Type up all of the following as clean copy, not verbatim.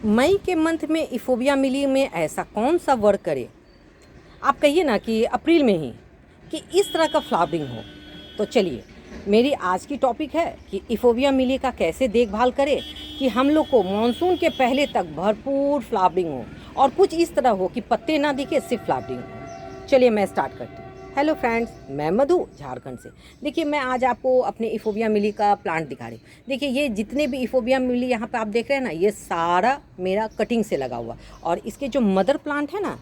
मई के मंथ में इफोबिया मिली में ऐसा कौन सा वर्क करे, आप कहिए ना कि अप्रैल में ही, कि इस तरह का फ्लावरिंग हो। तो चलिए, मेरी आज की टॉपिक है कि इफोबिया मिली का कैसे देखभाल करें कि हम लोग को मानसून के पहले तक भरपूर फ्लावरिंग हो और कुछ इस तरह हो कि पत्ते ना दिखे, सिर्फ फ्लावरिंग हो। चलिए मैं स्टार्ट करती हूँ। हेलो फ्रेंड्स, मैं मधु झारखंड से। देखिए, मैं आज आपको अपने इफोबिया मिली का प्लांट दिखा रही हूँ। देखिए, ये जितने भी इफोबिया मिली यहाँ पे आप देख रहे हैं ना, ये सारा मेरा कटिंग से लगा हुआ। और इसके जो मदर प्लांट है ना,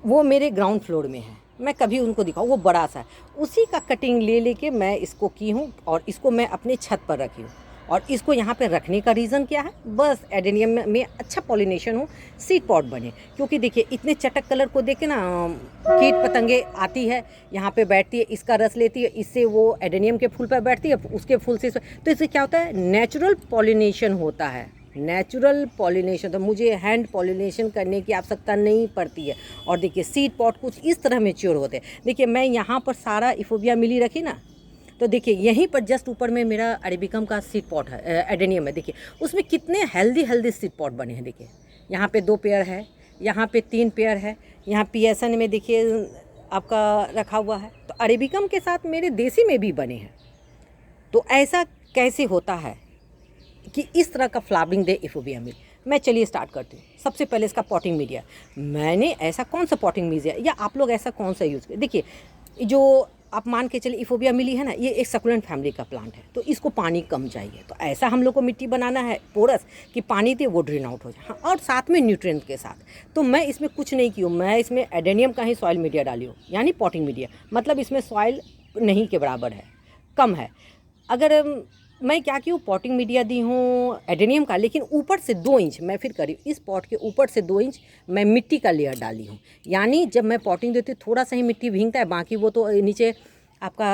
वो मेरे ग्राउंड फ्लोर में है। मैं कभी उनको दिखाऊँ, वो बड़ा सा है, उसी का कटिंग ले लेके मैं इसको की हूँ और इसको मैं अपने छत पर रखी हूँ। और इसको यहाँ पे रखने का रीज़न क्या है, बस एडेनियम में अच्छा पॉलिनेशन हो, सीड पॉट बने। क्योंकि देखिए, इतने चटक कलर को देख के ना कीट पतंगे आती है, यहाँ पे बैठती है, इसका रस लेती है, इससे वो एडेनियम के फूल पर बैठती है, उसके फूल से। तो इससे क्या होता है, नेचुरल पॉलिनेशन होता है। नेचुरल पॉलिनेशन, तो मुझे हैंड पॉलिनेशन करने की आवश्यकता नहीं पड़ती है। और देखिए, सीड पॉट कुछ इस तरह मैच्योर होते हैं। देखिए, मैं यहाँ पर सारा इफोबिया मिली रखी ना, तो देखिए यहीं पर जस्ट ऊपर में मेरा अरेबिकम का सीड पॉट है, एडेनियम है। देखिए उसमें कितने हेल्दी हेल्दी सीड पॉट बने हैं। देखिए यहाँ पे 2 पेयर है, यहाँ पे 3 पेयर है, यहाँ पीएसएन में देखिए आपका रखा हुआ है। तो अरेबिकम के साथ मेरे देसी में भी बने हैं। तो ऐसा कैसे होता है कि इस तरह का फ्लावरिंग दे इफोबिया में। मैं चलिए स्टार्ट करती हूँ। सबसे पहले इसका पॉटिंग मीडिया, मैंने ऐसा कौन सा पॉटिंग मीडिया या आप लोग ऐसा कौन सा यूज़ करें। देखिए, जो आप मान के चलिए इफोबिया मिली है ना, ये एक सकुलेंट फैमिली का प्लांट है, तो इसको पानी कम चाहिए। तो ऐसा हम लोग को मिट्टी बनाना है पोरस कि पानी दे वो ड्रेन आउट हो जाए। हाँ, और साथ में न्यूट्रिएंट के साथ। तो मैं इसमें कुछ नहीं की हूँ, मैं इसमें एडेनियम का ही सॉइल मीडिया डाली हूँ, यानी पॉटिंग मीडिया। मतलब इसमें सॉइल नहीं के बराबर है, कम है। अगर मैं क्या की हूँ, पॉटिंग मीडिया दी हूँ एडेनियम का, लेकिन ऊपर से 2 इंच मैं फिर करीब इस पॉट के ऊपर से 2 इंच मैं मिट्टी का लेयर डाली हूँ। यानी जब मैं पॉटिंग देती हूँ थोड़ा सा ही मिट्टी भींगता है, बाकी वो तो नीचे आपका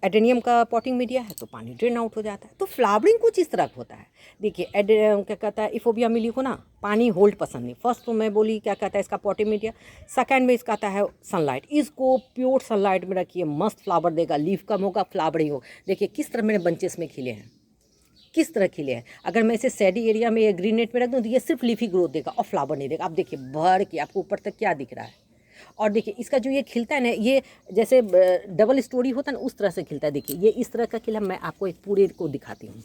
एडेनियम का पॉटिंग मीडिया है, तो पानी ड्रेन आउट हो जाता है। तो फ्लावरिंग कुछ इस तरह का होता है। देखिए क्या कहता है, इफोबिया मिली को ना पानी होल्ड पसंद नहीं। फर्स्ट तो मैं बोली क्या कहता है इसका पॉटिंग मीडिया। सेकेंड में इसका आता है सनलाइट। इसको प्योर सनलाइट में रखिए, मस्त फ्लावर देगा, लीफ कम होगा, फ्लावरिंग हो। देखिए किस तरह मेरे बंचेस में खिले हैं, किस तरह खिले हैं। अगर मैं इसे सैडी एरिया में या ग्रीन नेट में रख दूँ तो ये सिर्फ लीफी ग्रोथ देगा और फ्लावर नहीं देगा। आप देखिए भर के आपको ऊपर तक क्या दिख रहा है। और देखिए इसका जो ये खिलता है ना, ये जैसे डबल स्टोरी होता है ना, उस तरह से खिलता है। देखिए ये इस तरह का खिला, मैं आपको एक पूरे को दिखाती हूँ।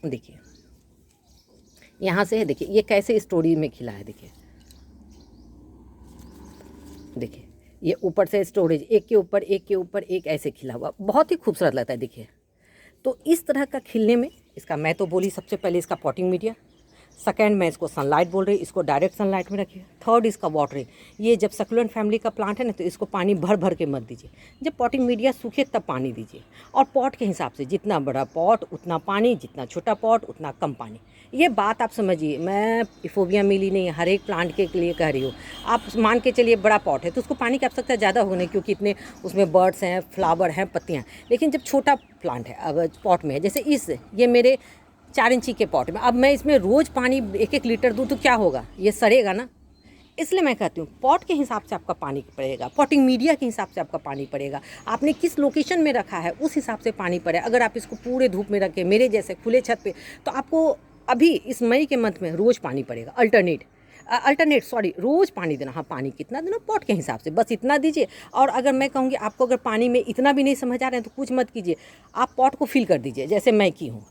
देखिए यहाँ से है, देखिए ये कैसे स्टोरी में खिला है। देखिए देखिए ये ऊपर से स्टोरेज एक के ऊपर एक के ऊपर एक ऐसे खिला हुआ, बहुत ही खूबसूरत लगता है। देखिए तो इस तरह का खिलने में इसका मैं तो बोली सबसे पहले इसका पॉटिंग मीडिया, सेकेंड मैं इसको सनलाइट बोल रही, इसको डायरेक्ट सनलाइट में रखिए। थर्ड इसका वाटरिंग। ये जब सकुलेंट फैमिली का प्लांट है ना, तो इसको पानी भर भर के मत दीजिए। जब पॉटिंग मीडिया सूखे तब पानी दीजिए। और पॉट के हिसाब से, जितना बड़ा पॉट उतना पानी, जितना छोटा पॉट उतना कम पानी। ये बात आप समझिए, मैं इफोबिया मिली नहीं, हर एक प्लांट के लिए कह रही हूँ। आप मान के चलिए बड़ा पॉट है तो उसको पानी की आवश्यकता ज़्यादा होगी नहीं, क्योंकि इतने उसमें बर्ड्स हैं, फ्लावर हैं, पत्तियाँ। लेकिन जब छोटा प्लांट है, अब पॉट में है, जैसे ये मेरे 4 इंची के पॉट में, अब मैं इसमें रोज़ पानी 1-1 लीटर दूँ तो क्या होगा, ये सड़ेगा ना। इसलिए मैं कहती हूँ पॉट के हिसाब से आपका पानी पड़ेगा, पॉटिंग मीडिया के हिसाब से आपका पानी पड़ेगा, आपने किस लोकेशन में रखा है उस हिसाब से पानी पड़े। अगर आप इसको पूरे धूप में रखें मेरे जैसे खुले छत पे, तो आपको अभी इस मई के मंथ में रोज़ पानी पड़ेगा। अल्टरनेट सॉरी, रोज़ पानी देना। हाँ, पानी कितना देना पॉट के हिसाब से, बस इतना दीजिए। और अगर मैं कहूँगी आपको अगर पानी में इतना भी नहीं समझ आ रहे हैं तो कुछ मत कीजिए, आप पॉट को फिल कर दीजिए जैसे मैं की हूँ।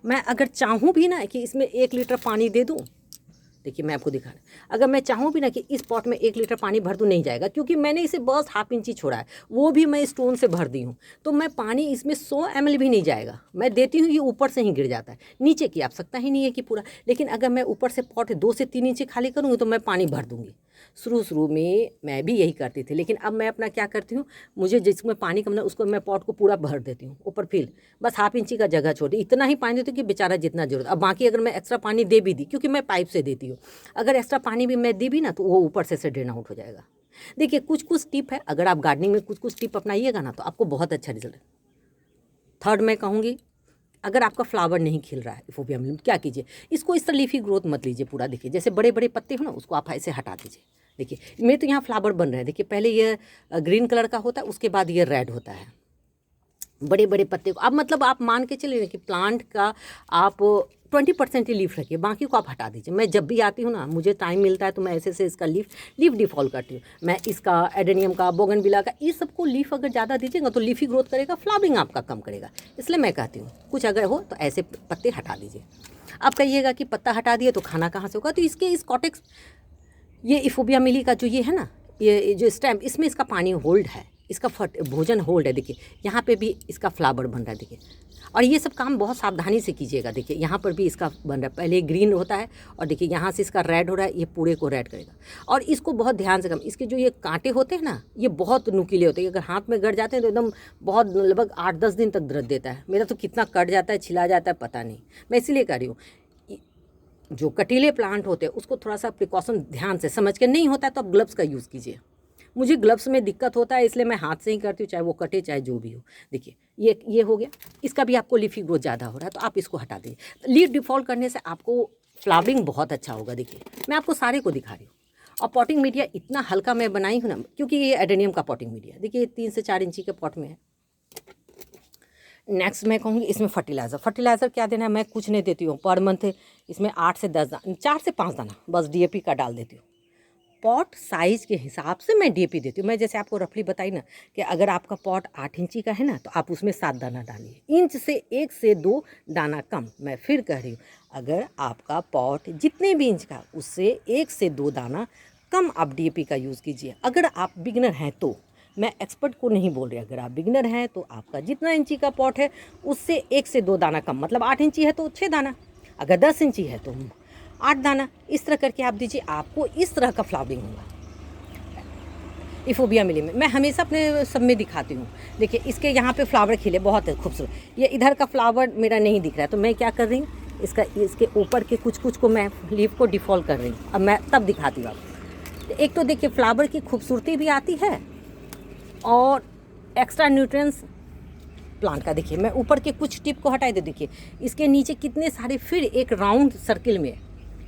मैं अगर चाहूँ भी ना कि इसमें 1 लीटर पानी दे दूँ, देखिए मैं आपको दिखा रहा हूँ, अगर मैं चाहूँ भी ना कि इस पॉट में 1 लीटर पानी भर दूँ, नहीं जाएगा, क्योंकि मैंने इसे बस 1/2 इंची छोड़ा है, वो भी मैं स्टोन से भर दी हूँ। तो मैं पानी इसमें 100 ml भी नहीं जाएगा, मैं देती हूँ ये ऊपर से ही गिर जाता है, नीचे की आवश्यकता ही नहीं है कि पूरा। लेकिन अगर मैं ऊपर से पॉट 2 से 3 इंची खाली करूँगी तो मैं पानी भर दूँगी। शुरू में मैं भी यही करती थी, लेकिन अब मैं अपना क्या करती हूँ, मुझे जिसमें पानी कम ना उसको मैं पॉट को पूरा भर देती हूँ ऊपर फिल, बस 1/2 इंची का जगह छोड़ दी, इतना ही पानी देती हूँ कि बेचारा जितना जरूरत। अब बाकी अगर मैं एक्स्ट्रा पानी दे भी दी, क्योंकि मैं पाइप से देती हूँ, अगर एक्स्ट्रा पानी भी मैं दी भी ना तो वो ऊपर से ड्रेन आउट हो जाएगा। देखिए कुछ कुछ टिप है, अगर आप गार्डनिंग में कुछ कुछ टिप अपनाइएगा ना तो आपको बहुत अच्छा रिजल्ट है। थर्ड मैं कहूँगी, अगर आपका फ्लावर नहीं खिल रहा है इफोबिया में, क्या कीजिए, इसको इस तरह लीफी ग्रोथ मत लीजिए पूरा। देखिए जैसे बड़े बड़े पत्ते हो ना, उसको आप ऐसे हटा दीजिए। देखिए मेरे तो यहाँ फ्लावर बन रहे हैं। देखिए पहले ये ग्रीन कलर का होता है, उसके बाद ये रेड होता है। बड़े बड़े पत्ते को अब मतलब आप मान के चलिए कि प्लांट का आप 20% ही लीफ रखिए, बाकी को आप हटा दीजिए। मैं जब भी आती हूँ ना, मुझे टाइम मिलता है तो मैं ऐसे से इसका लीफ डिफॉल्ट करती हूँ। मैं इसका एडेनियम का, बोगनविला का, ये सबको लीफ अगर ज़्यादा दीजिएगा तो लीफी ग्रोथ करेगा, फ्लावरिंग आपका कम करेगा। इसलिए मैं कहती हूँ कुछ अगर हो तो ऐसे पत्ते हटा दीजिए। आप कहिएगा कि पत्ता हटा दिए तो खाना कहाँ से होगा, तो इसके इस कॉटेक्स, ये इफोबिया मिली का जो ये है ना, ये जो स्टेम, इसमें इसका पानी होल्ड है, इसका भोजन होल्ड है। देखिए यहाँ पे भी इसका फ्लावर बन रहा है, देखिए। और ये सब काम बहुत सावधानी से कीजिएगा। देखिए यहाँ पर भी इसका बन रहा है, पहले ग्रीन होता है और देखिए यहाँ से इसका रेड हो रहा है, ये पूरे को रेड करेगा। और इसको बहुत ध्यान से इसके जो ये कांटे होते हैं ना, ये बहुत नुकीले होते हैं, अगर हाथ में गड़ जाते हैं तो एकदम बहुत लगभग 8-10 दिन तक दर्द देता है। मेरा तो कितना कट जाता है, छिला जाता है, पता नहीं। मैं इसीलिए कह रही हूँ, जो कटीले प्लांट होते हैं उसको थोड़ा सा प्रिकॉशन ध्यान से समझ के, नहीं होता है तो आप ग्लव्स का यूज़ कीजिए। मुझे ग्लव्स में दिक्कत होता है इसलिए मैं हाथ से ही करती हूँ, चाहे वो कटे चाहे जो भी हो। देखिए ये हो गया, इसका भी आपको लीफी ग्रोथ ज़्यादा हो रहा है तो आप इसको हटा दीजिए। लीफ डिफॉल्ट करने से आपको फ्लावरिंग बहुत अच्छा होगा। देखिए मैं आपको सारे को दिखा रही हूँ। और पॉटिंग मीडिया इतना हल्का मैं बनाई हूँ ना, क्योंकि ये एडेनियम का पॉटिंग मीडिया, देखिए 3 से 4 इंची के पॉट में है। नेक्स्ट मैं कहूँगी इसमें फर्टिलाइज़र क्या देना है, मैं कुछ नहीं देती हूँ। पर मंथ इसमें 8 से 10 दाना, 4 से 5 दाना बस डीएपी का डाल देती हूँ। पॉट साइज़ के हिसाब से मैं डीएपी देती हूँ। मैं जैसे आपको रफली बताई ना कि अगर आपका पॉट 8 इंची का है ना तो आप उसमें 7 दाना डालिए, इंच से 1 से 2 दाना कम। मैं फिर कह रही हूँ, अगर आपका पॉट जितने भी इंच का उससे 1 से 2 दाना कम आप डीएपी का यूज़ कीजिए। अगर आप बिगनर हैं तो, मैं एक्सपर्ट को नहीं बोल रही, अगर आप बिगनर हैं तो आपका जितना इंची का पॉट है उससे 1 से 2 दाना कम, मतलब 8 इंची है तो 6 दाना, अगर 10 इंची है तो 8 दाना, इस तरह करके आप दीजिए। आपको इस तरह का फ्लावरिंग होगा इफोबिया मिली में। मैं हमेशा अपने सब में दिखाती हूँ। देखिए इसके यहाँ पे फ्लावर खिले बहुत खूबसूरत। ये इधर का फ्लावर मेरा नहीं दिख रहा है तो मैं क्या कर रही हूँ, इसके ऊपर के कुछ को मैं लीफ को डिफॉल्ट कर रही हूँ। अब मैं तब दिखाती हूँ आपको। एक तो देखिए फ्लावर की खूबसूरती भी आती है और एक्स्ट्रा न्यूट्रिएंट्स प्लांट का। देखिए मैं ऊपर के कुछ टिप को हटाई दे, देखिए इसके नीचे कितने सारे फिर एक राउंड सर्किल में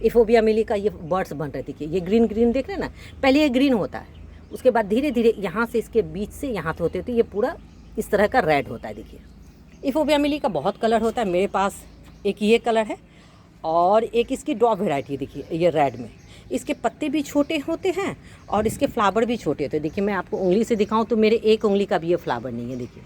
इफोबिया मिली का ये बर्ड्स बन रहे। देखिए ये ग्रीन ग्रीन देख रहे हैं ना, पहले ये ग्रीन होता है, उसके बाद धीरे धीरे यहाँ से इसके बीच से यहाँ होते होते ये पूरा इस तरह का रेड होता है। देखिए इफोबिया मिली का बहुत कलर होता है, मेरे पास एक ये कलर है और एक इसकी ड्रॉप वेराइटी। देखिए ये रेड में, इसके पत्ते भी छोटे होते हैं और इसके फ्लावर भी छोटे होते हैं। देखिए मैं आपको उंगली से दिखाऊं तो मेरे एक उंगली का भी ये फ्लावर नहीं है, देखिए।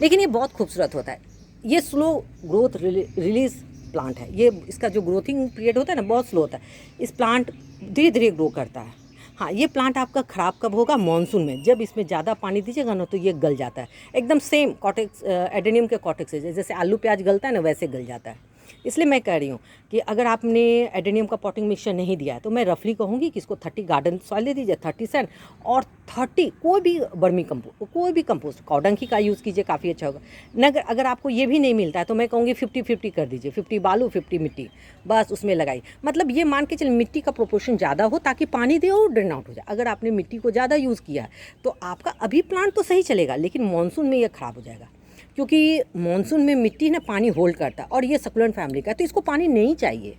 लेकिन ये बहुत खूबसूरत होता है। ये स्लो ग्रोथ रिलीज प्लांट है। ये इसका जो ग्रोथिंग पीरियड होता है ना बहुत स्लो होता है। इस प्लांट धीरे धीरे ग्रो करता है। हाँ ये प्लांट आपका ख़राब कब होगा, मानसून में, जब इसमें ज़्यादा पानी दीजिएगा ना तो ये गल जाता है, एकदम सेम कॉटेक्स एडेनियम के कॉटेक्स से जैसे आलू प्याज गलता है ना वैसे गल जाता है। इसलिए मैं कह रही हूँ कि अगर आपने एडेनियम का पॉटिंग मिक्सचर नहीं दिया है तो मैं रफली कहूँगी कि इसको 30 गार्डन सॉइल दे दीजिए, 30 सैंड और 30 कोई भी बर्मी कंपोस्ट, कोई भी कंपोस्ट कौडंकी का यूज़ कीजिए, काफ़ी अच्छा होगा। अगर आपको ये भी नहीं मिलता है तो मैं कहूँगी 50-50 कर दीजिए, 50 बालू 50 मिट्टी, बस उसमें लगाई। मतलब ये मान के चलिए मिट्टी का प्रोपोर्शन ज़्यादा हो ताकि पानी दे और ड्रेन आउट हो जाए। अगर आपने मिट्टी को ज़्यादा यूज़ किया तो आपका अभी प्लांट तो सही चलेगा लेकिन मानसून में ये ख़राब हो जाएगा, क्योंकि मॉनसून में मिट्टी ना पानी होल्ड करता है और ये सकुलेंट फैमिली का है तो इसको पानी नहीं चाहिए।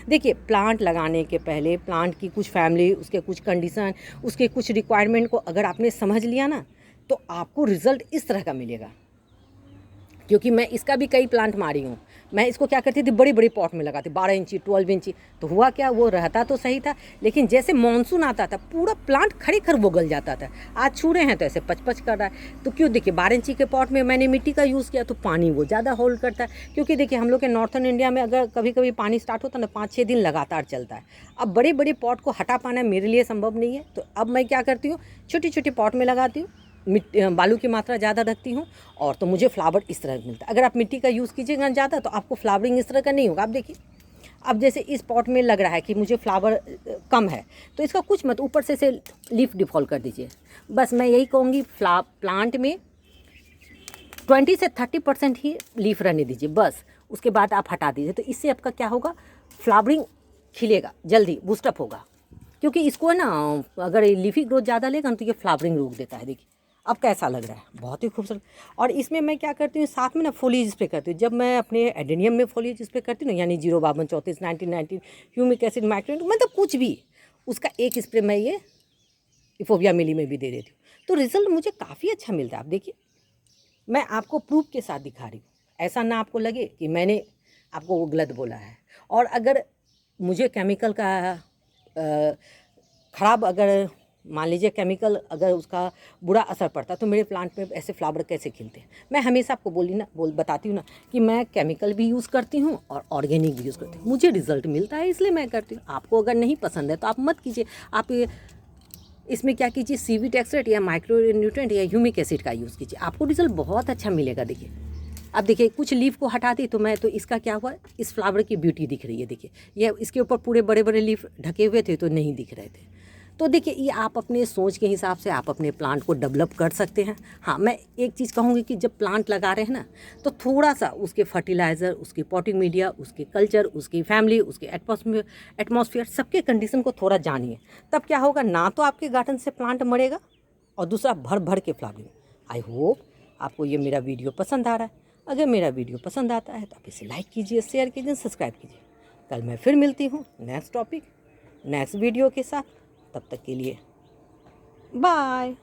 देखिए प्लांट लगाने के पहले प्लांट की कुछ फैमिली, उसके कुछ कंडीशन, उसके कुछ रिक्वायरमेंट को अगर आपने समझ लिया ना तो आपको रिज़ल्ट इस तरह का मिलेगा। क्योंकि मैं इसका भी कई प्लांट मारी हूँ। मैं इसको क्या करती थी, बड़ी बड़ी पॉट में लगाती, 12 इंची 12 इंची, तो हुआ क्या, वो रहता तो सही था लेकिन जैसे मानसून आता था पूरा प्लांट खड़े खड़ वो गल जाता था। आज छू रहे हैं तो ऐसे पच कर रहा है। तो क्यों, देखिए 12 इंची के पॉट में मैंने मिट्टी का यूज़ किया तो पानी वो ज़्यादा होल्ड करता है। क्योंकि देखिए हम लोग के नॉर्थन इंडिया में अगर कभी कभी पानी स्टार्ट होता है ना 5-6 दिन लगातार चलता है। अब बड़े बड़े पॉट को हटा पाना मेरे लिए संभव नहीं है, तो अब मैं क्या करती हूँ, छोटी छोटी पॉट में लगाती हूँ, बालू की मात्रा ज़्यादा रखती हूँ और तो मुझे फ्लावर इस तरह मिलता है। अगर आप मिट्टी का यूज़ कीजिएगा ज़्यादा तो आपको फ्लावरिंग इस तरह का नहीं होगा। आप देखिए अब जैसे इस पॉट में लग रहा है कि मुझे फ्लावर कम है तो इसका कुछ मत, ऊपर से लीफ डिफॉल्ट कर दीजिए। बस मैं यही कहूँगी प्लांट में 20 से 30% ही लीफ रहने दीजिए, बस उसके बाद आप हटा दीजिए। तो इससे आपका क्या होगा, फ्लावरिंग खिलेगा, जल्दी बूस्टअप होगा। क्योंकि इसको है ना अगर लीफी ग्रोथ ज़्यादा लेगा ना तो ये फ्लावरिंग रोक देता है। देखिए अब कैसा लग रहा है, बहुत ही खूबसूरत। और इसमें मैं क्या करती हूँ, साथ में ना फोलिएज स्प्रे करती हूँ। जब मैं अपने एडेनियम में फोलिएज स्प्रे करती हूँ ना, यानी 052 34 19 ह्यूमिक एसिड माइक्रोन, मतलब कुछ भी, उसका एक स्प्रे मैं ये इफोबिया मिली में भी दे देती हूँ तो रिजल्ट मुझे काफ़ी अच्छा मिलता है। आप देखिए मैं आपको प्रूफ के साथ दिखा रही हूँ, ऐसा ना आपको लगे कि मैंने आपको वो गलत बोला है। और अगर मुझे केमिकल का ख़राब, अगर मान लीजिए केमिकल अगर उसका बुरा असर पड़ता तो मेरे प्लांट में ऐसे फ्लावर कैसे खिलते हैं। मैं हमेशा आपको बताती हूँ ना कि मैं केमिकल भी यूज़ करती हूँ और ऑर्गेनिक भी यूज़ करती हूँ, मुझे रिजल्ट मिलता है इसलिए मैं करती हूँ। आपको अगर नहीं पसंद है तो आप मत कीजिए। आप इसमें क्या कीजिए, सीवीड एक्सट्रैक्ट या माइक्रो न्यूट्रिएंट या ह्यूमिक एसिड का यूज़ कीजिए, आपको रिजल्ट बहुत अच्छा मिलेगा। देखिए अब देखिए कुछ लीफ को हटा दी तो मैं तो इसका क्या हुआ, इस फ्लावर की ब्यूटी दिख रही है। देखिए ये इसके ऊपर पूरे बड़े बड़े लीफ ढके हुए थे तो नहीं दिख रहे थे। तो देखिए ये आप अपने सोच के हिसाब से आप अपने प्लांट को डेवलप कर सकते हैं। हाँ, मैं एक चीज़ कहूँगी कि जब प्लांट लगा रहे हैं ना तो थोड़ा सा उसके फर्टिलाइज़र, उसकी पॉटिंग मीडिया, उसके कल्चर, उसकी फैमिली, उसके एटमॉस्फेयर सबके कंडीशन को थोड़ा जानिए। तब क्या होगा, ना तो आपके गार्डन से प्लांट मरेगा और दूसरा भर भर के फ्लावरिंग। आई होप आपको ये मेरा वीडियो पसंद आ रहा है। अगर मेरा वीडियो पसंद आता है तो आप इसे लाइक कीजिए, शेयर कीजिए, सब्सक्राइब कीजिए। कल मैं फिर मिलती हूँ नेक्स्ट टॉपिक, नेक्स्ट वीडियो के साथ। तब तक के लिए बाय।